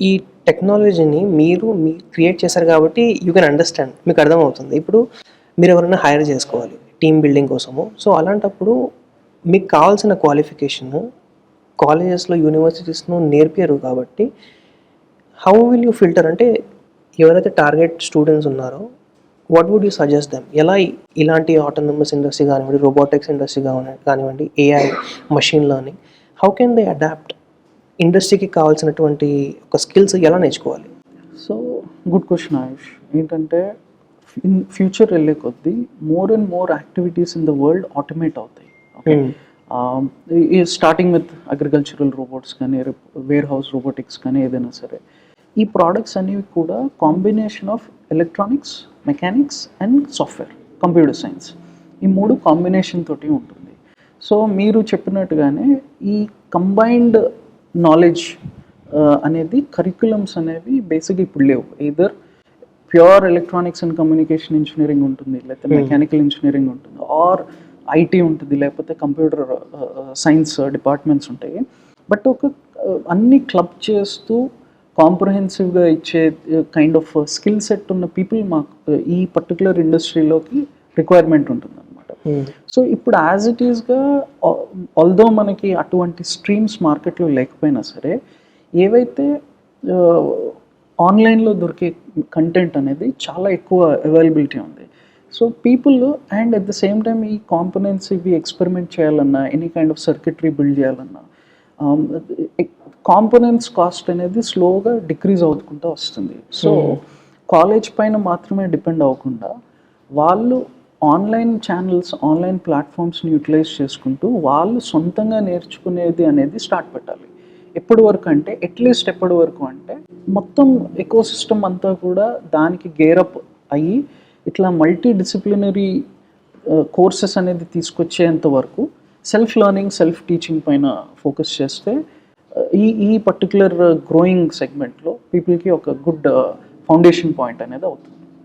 ఈ టెక్నాలజీని మీరు క్రియేట్ చేశారు కాబట్టి యూ కెన్ అండర్స్టాండ్, మీకు అర్థమవుతుంది. ఇప్పుడు మీరు ఎవరైనా హైర్ చేసుకోవాలి టీమ్ బిల్డింగ్ కోసము. సో అలాంటప్పుడు మీకు కావాల్సిన క్వాలిఫికేషన్ కాలేజెస్లో యూనివర్సిటీస్లో నేర్పారు కాబట్టి హౌ విల్ యూ ఫిల్టర్ అంటే ఎవరైతే టార్గెట్ స్టూడెంట్స్ ఉన్నారో what would you suggest them? ఎలా ఇలాంటి ఆటోనమస్ ఇండస్ట్రీ కానివ్వండి, రోబోటిక్స్ ఇండస్ట్రీ కానివ్వండి, AI, machine learning, how can they adapt ఇండస్ట్రీకి కావాల్సినటువంటి ఒక స్కిల్స్ ఎలా నేర్చుకోవాలి? So good question Ayush. ఏంటంటే ఇన్ ఫ్యూచర్ వెళ్ళే కొద్దీ more and more activities in the world automate అవుతాయి. Okay, starting with agricultural robots కానీ, వేర్ హౌస్ రోబోటిక్స్ కానీ, ఏదైనా సరే ఈ ప్రోడక్ట్స్ అనేవి కూడా combination of electronics, mechanics and software, computer science, ఈ మూడు కాంబినేషన్ తోటి ఉంటుంది. సో మీరు చెప్పినట్టుగానే ఈ కంబైన్డ్ నాలెడ్జ్ అనేది కరికులమ్స్ అనేవి బేసిక్గా ఇప్పుడు లేవు. Either pure electronics and communication engineering ఉంటుంది, లేకపోతే మెకానికల్ ఇంజనీరింగ్ ఉంటుంది, ఆర్ ఐటీ ఉంటుంది, లేకపోతే కంప్యూటర్ సైన్స్ డిపార్ట్మెంట్స్ ఉంటాయి. బట్ ఒక అన్ని క్లబ్ చేస్తూ కాంప్రహెన్సివ్గా ఇచ్చే కైండ్ ఆఫ్ స్కిల్ సెట్ ఉన్న పీపుల్ మాకు ఈ పర్టికులర్ ఇండస్ట్రీలోకి రిక్వైర్మెంట్ ఉంటుంది అనమాట. సో ఇప్పుడు యాజ్ ఇట్ ఈస్గా ఆల్దో మనకి అటువంటి స్ట్రీమ్స్ మార్కెట్లో లేకపోయినా సరే, ఏవైతే ఆన్లైన్లో దొరికే కంటెంట్ అనేది చాలా ఎక్కువ అవైలబిలిటీ ఉంది. So people and at the same time ఈ కాంపోనెంట్స్ ఇవి ఎక్స్పెరిమెంట్ చేయాలన్నా, any kind of circuitry build చేయాలన్నా, కాంపోనెంట్స్ కాస్ట్ అనేది స్లోగా డిక్రీజ్ అవుకుంటూ వస్తుంది. సో కాలేజ్ పైన మాత్రమే డిపెండ్ అవ్వకుండా వాళ్ళు ఆన్లైన్ ఛానల్స్, ఆన్లైన్ ప్లాట్ఫామ్స్ని యూటిలైజ్ చేసుకుంటూ వాళ్ళు సొంతంగా నేర్చుకునేది అనేది స్టార్ట్ పెట్టాలి. ఎప్పటి వరకు అంటే అట్లీస్ట్ ఎప్పటి వరకు అంటే మొత్తం ఎకో సిస్టమ్ అంతా కూడా దానికి గేరప్ అయ్యి ఇట్లా మల్టీ డిసిప్లినరీ కోర్సెస్ అనేది తీసుకొచ్చేంత వరకు సెల్ఫ్ లెర్నింగ్, సెల్ఫ్ టీచింగ్ పైన ఫోకస్ చేస్తే ఈ పర్టికులర్ గ్రోయింగ్ సెగ్మెంట్లో పీపుల్కి ఒక గుడ్ ఫౌండేషన్ పాయింట్ అనేది అవుతుంది.